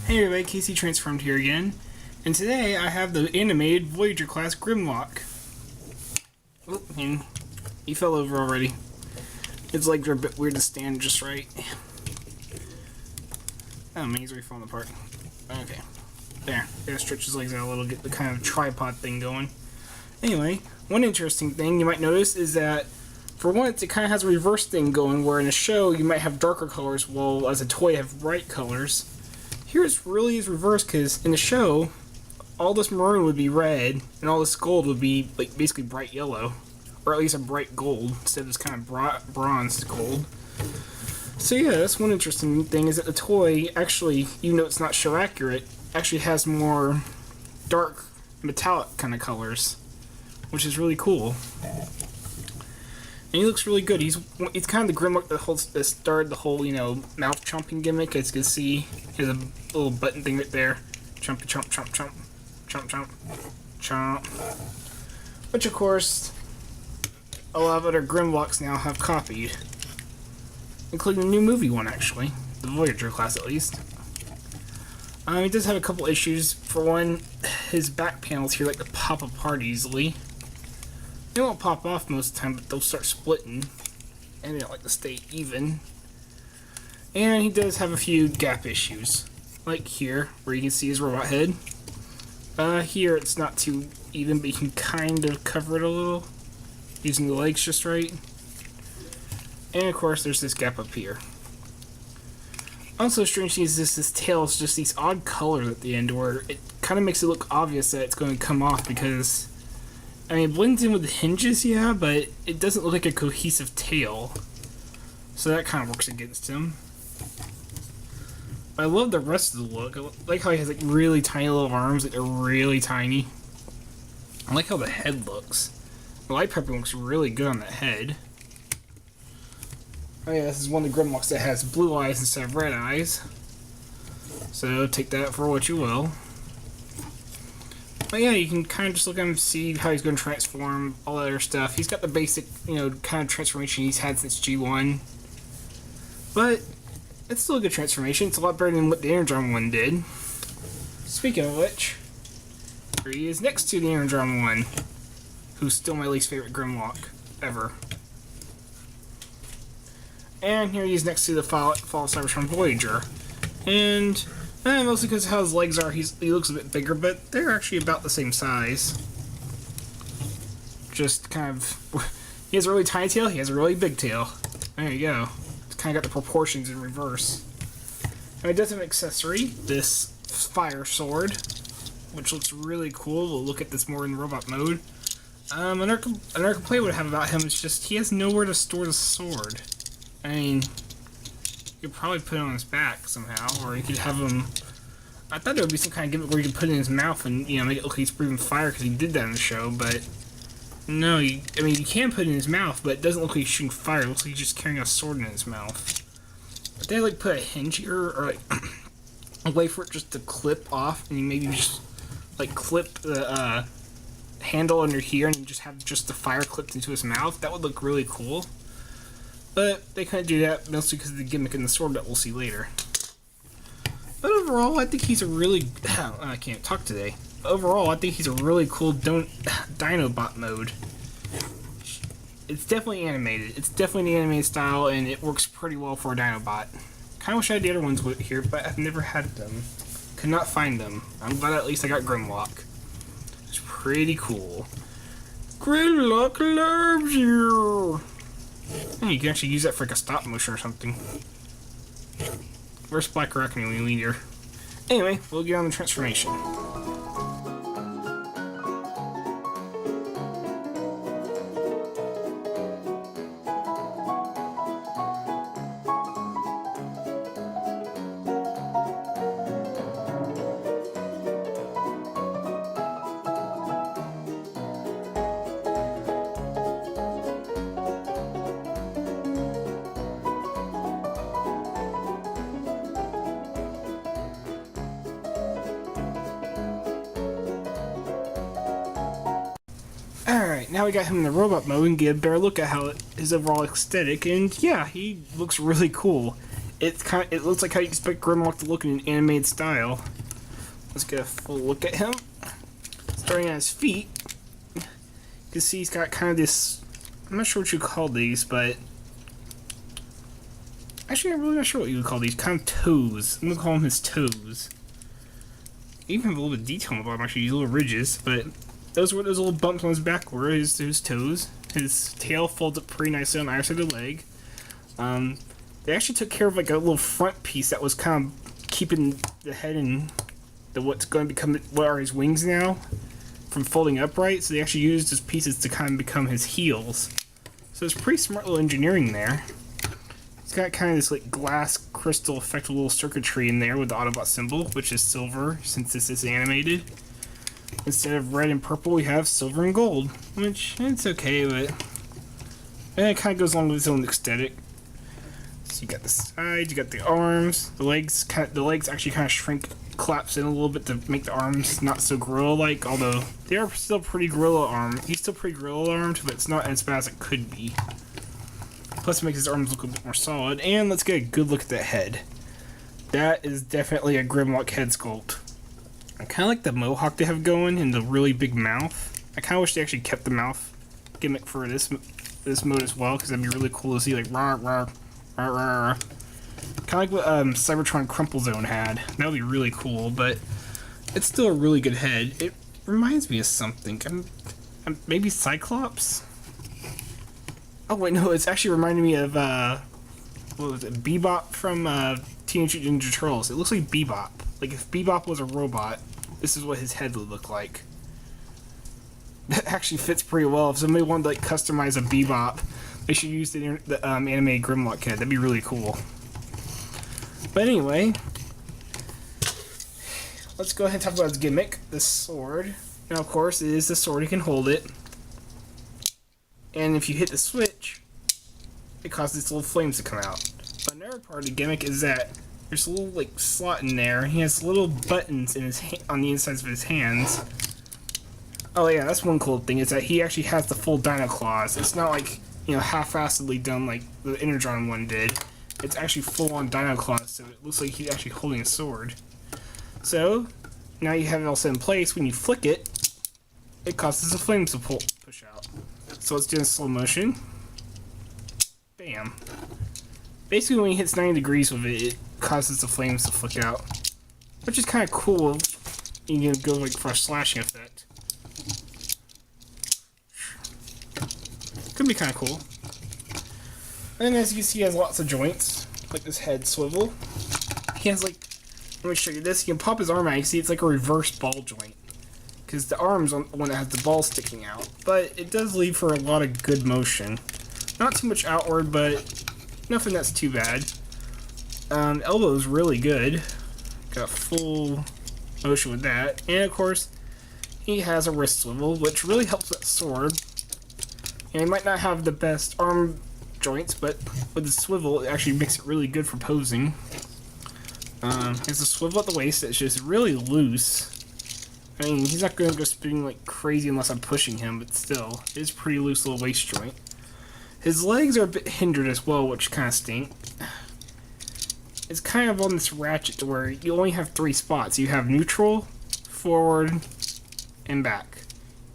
Hey everybody, Casey Transformed here again, and today I have the animated Voyager class Grimlock. Oh, and he fell over already. His legs are a bit weird to stand just right. Oh man, he's already falling apart. Okay. There. Gotta stretch his legs out a little, get the kind of tripod thing going. Anyway, one interesting thing you might notice is that for once, it kind of has a reverse thing going, where in a show you might have darker colors, while as a toy you have bright colors. Here it really is reversed, because in the show, all this maroon would be red, and all this gold would be like basically bright yellow, or at least a bright gold instead of this kind of bronze gold. So yeah, that's one interesting thing, is that the toy actually, even though it's not show accurate, actually has more dark metallic kind of colors, which is really cool. And he looks really good. He's kind of the Grimlock that started the whole, mouth chomping gimmick. As you can see, he has a little button thing right there. Chomp, chomp, chomp, chomp, chomp, chomp, chomp. Which, of course, a lot of other Grimlocks now have copied. Including the new movie one, actually. The Voyager class, at least. He does have a couple issues. For one, his back panels here like to pop apart easily. They won't pop off most of the time, but they'll start splitting, and they don't like to stay even. And he does have a few gap issues, like here, where you can see his robot head. Here it's not too even, but you can kind of cover it a little, using the legs just right. And of course, there's this gap up here. Also, strange thing is this tail is just these odd colors at the end, where it kind of makes it look obvious that it's going to come off, because I mean, it blends in with the hinges, yeah, but it doesn't look like a cohesive tail. So that kind of works against him. I love the rest of the look. I like how he has like really tiny little arms, like they're really tiny. I like how the head looks. The light pepper looks really good on that head. Oh yeah, this is one of the Grimlocks that has blue eyes instead of red eyes. So take that for what you will. But yeah, you can kind of just look at him and see how he's going to transform, all that other stuff. He's got the basic, kind of transformation he's had since G1. But it's still a good transformation. It's a lot better than what the Energon one did. Speaking of which, here he is next to the Energon one, who's still my least favorite Grimlock ever. And here he is next to the Fall of Cybertron Voyager. And mostly because of how his legs are, he looks a bit bigger, but they're actually about the same size. Just kind of... He has a really tiny tail, he has a really big tail. There you go. It's kind of got the proportions in reverse. And it does have an accessory, this fire sword, which looks really cool. We'll look at this more in robot mode. Another complaint I would have about him is just he has nowhere to store the sword. I mean, you could probably put it on his back somehow, or you could have him... I thought there would be some kind of gimmick where you could put it in his mouth and, make it look like he's breathing fire, because he did that in the show, but... No, you can put it in his mouth, but it doesn't look like he's shooting fire. It looks like he's just carrying a sword in his mouth. But they, put a hinge here, or, a way for it just to clip off, and you maybe just, clip the, handle under here, and just have just the fire clipped into his mouth. That would look really cool. But they couldn't do that, mostly because of the gimmick in the sword that we'll see later. But overall, I think he's a really... I can't talk today. Overall, I think he's a really cool Dinobot mode. It's definitely animated. It's definitely the animated style, and it works pretty well for a Dinobot. Kind of wish I had the other ones here, but I've never had them. Could not find them. I'm glad at least I got Grimlock. It's pretty cool. Grimlock loves you! You can actually use that for a stop motion or something. Where's Black Reckoning when we need her? Anyway, we'll get on the transformation. Alright, now we got him in the robot mode and get a better look at how his overall aesthetic, and yeah, he looks really cool. It looks like how you expect Grimlock to look in an animated style. Let's get a full look at him. Starting at his feet, you can see he's got kind of this. I'm not sure what you call these, but actually, I'm really not sure what you would call these. Kind of toes. I'm gonna call them his toes. Even have a little bit of detail on the bottom. Actually, these little ridges, but those were those little bumps on his back were his toes. His tail folds up pretty nicely on either side of the leg. They actually took care of like a little front piece that was kind of keeping the head and what's going to become what are his wings now from folding upright. So they actually used his pieces to kind of become his heels. So it's pretty smart little engineering there. It's got kind of this like glass crystal effect, a little circuitry in there with the Autobot symbol, which is silver since this is animated. Instead of red and purple, we have silver and gold, which it's okay, but it kind of goes along with its own aesthetic. So you got the sides, you got the arms, the legs actually kind of shrink, collapse in a little bit to make the arms not so gorilla-like, although they are still pretty gorilla armed. He's still pretty gorilla armed, but it's not as bad as it could be. Plus it makes his arms look a bit more solid, and let's get a good look at that head. That is definitely a Grimlock head sculpt. I kind of like the mohawk they have going and the really big mouth. I kind of wish they actually kept the mouth gimmick for this mode as well, because that'd be really cool to see, like, rah, rah, rah, rah. Kind of like what Cybertron Crumple Zone had. That would be really cool, but it's still a really good head. It reminds me of something. Maybe Cyclops? Oh, wait, no, it's actually reminding me of, what was it, Bebop from Teenage Mutant Ninja Turtles. It looks like Bebop. Like, if Bebop was a robot, this is what his head would look like. That actually fits pretty well. If somebody wanted to, like, customize a Bebop, they should use the anime Grimlock head. That'd be really cool. But anyway, let's go ahead and talk about his gimmick, the sword. Now, of course, it is the sword. You can hold it. And if you hit the switch, it causes these little flames to come out. But another part of the gimmick is that there's a little like slot in there. He has little buttons in his on the insides of his hands. Oh yeah, that's one cool thing is that he actually has the full Dino Claws. It's not like, you know, half-assedly done like the Energon one did. It's actually full-on Dino Claws, so it looks like he's actually holding a sword. So now you have it all set in place. When you flick it, it causes the flames to push out. So let's do it in slow motion. Bam. Basically, when he hits 90 degrees with it, it causes the flames to flick out. Which is kind of cool. You can go like for a slashing effect. Could be kind of cool. And as you can see, he has lots of joints. Like this head swivel. He has like, let me show you this. You can pop his arm out. You see it's like a reverse ball joint. Because the arm's the one that has the ball sticking out. But it does leave for a lot of good motion. Not too much outward, but nothing that's too bad. Elbow is really good. Got full motion with that. And of course, he has a wrist swivel, which really helps that sword. And he might not have the best arm joints, but with the swivel, it actually makes it really good for posing. He has a swivel at the waist that's just really loose. I mean, he's not going to go spinning like crazy unless I'm pushing him, but still, it is a pretty loose little waist joint. His legs are a bit hindered as well, which kind of stink. It's kind of on this ratchet to where you only have 3 spots. You have neutral, forward, and back.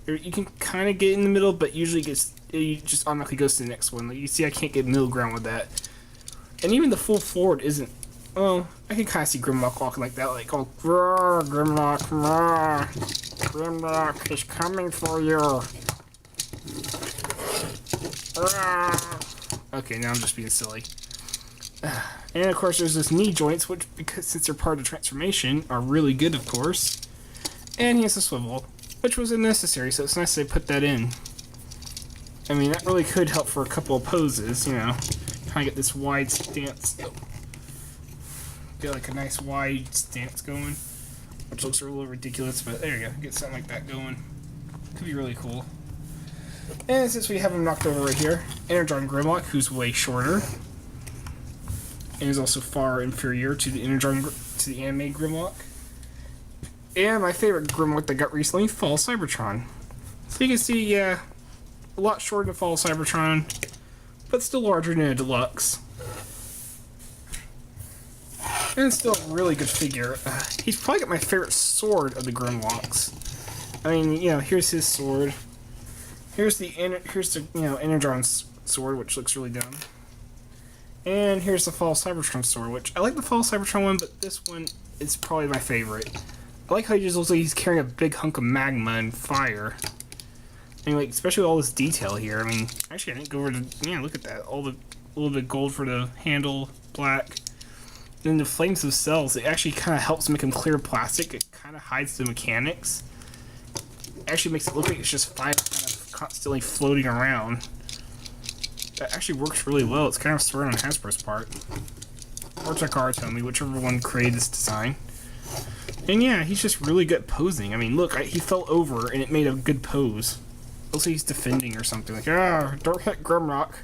You can kind of get in the middle, but usually it just automatically goes to the next one. Like you see, I can't get middle ground with that. And even the full forward isn't. Well, I can kind of see Grimlock walking like that, like, oh, Grimlock, Grimlock is coming for you. Okay, now I'm just being silly. And of course, there's this knee joints, which, because since they're part of the transformation, are really good, of course. And he has a swivel, which was unnecessary, so it's nice they put that in. I mean, that really could help for a couple of poses, you know. Kind of get this wide stance. Get like a nice wide stance going, which looks a little ridiculous, but there you go. Get something like that going. Could be really cool. And since we have him knocked over right here, Energon Grimlock, who's way shorter, and is also far inferior to the anime Grimlock. And my favorite Grimlock that got recently, Fall Cybertron. So you can see, yeah, a lot shorter than Fall Cybertron, but still larger than a deluxe. And it's still a really good figure. He's probably got my favorite sword of the Grimlocks. I mean, you know, here's his sword. Here's the Energon's sword, which looks really dumb. And here's the Fall Cybertron sword, which I like the Fall Cybertron one, but this one is probably my favorite. I like how he just looks like he's carrying a big hunk of magma and fire. I mean, like, especially with all this detail here. I mean, actually, I didn't go over to, yeah, look at that. All the little bit of gold for the handle, black. Then the flames themselves, it actually kind of helps make them clear plastic. It kind of hides the mechanics. It actually makes it look like it's just fire kind of constantly floating around. That actually works really well. It's kind of smart on Hasbro's part. Or Takara Tomy, whichever one created this design. And yeah, he's just really good at posing. I mean, look, he fell over and it made a good pose. Looks like he's defending or something. Like, ah, don't hit Grimlock.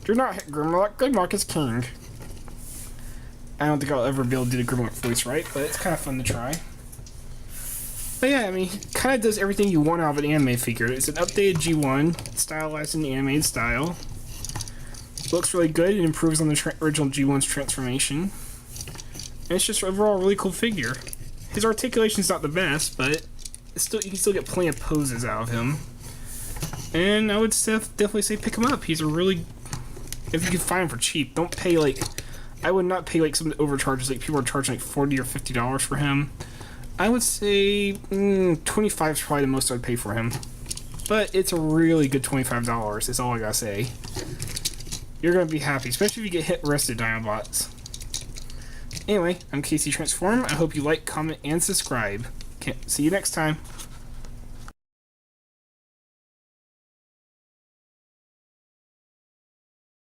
Do not hit Grimlock. Grimlock is king. I don't think I'll ever be able to do the Grimlock voice right, but it's kind of fun to try. But yeah, I mean, he kind of does everything you want out of an anime figure. It's an updated G1, stylized in the animated style. Looks really good. It improves on the original G1's transformation. And it's just overall a really cool figure. His articulation's not the best, but it's still, you can still get plenty of poses out of him. And I would definitely say pick him up. He's a really... If you can find him for cheap, don't pay like... I would not pay like some of the overcharges, like people are charging like $40 or $50 for him. I would say $25 is probably the most I'd pay for him. But it's a really good $25, is all I gotta say. You're gonna be happy, especially if you get rested, Dinobots. Anyway, I'm Casey Transform. I hope you like, comment, and subscribe. See you next time.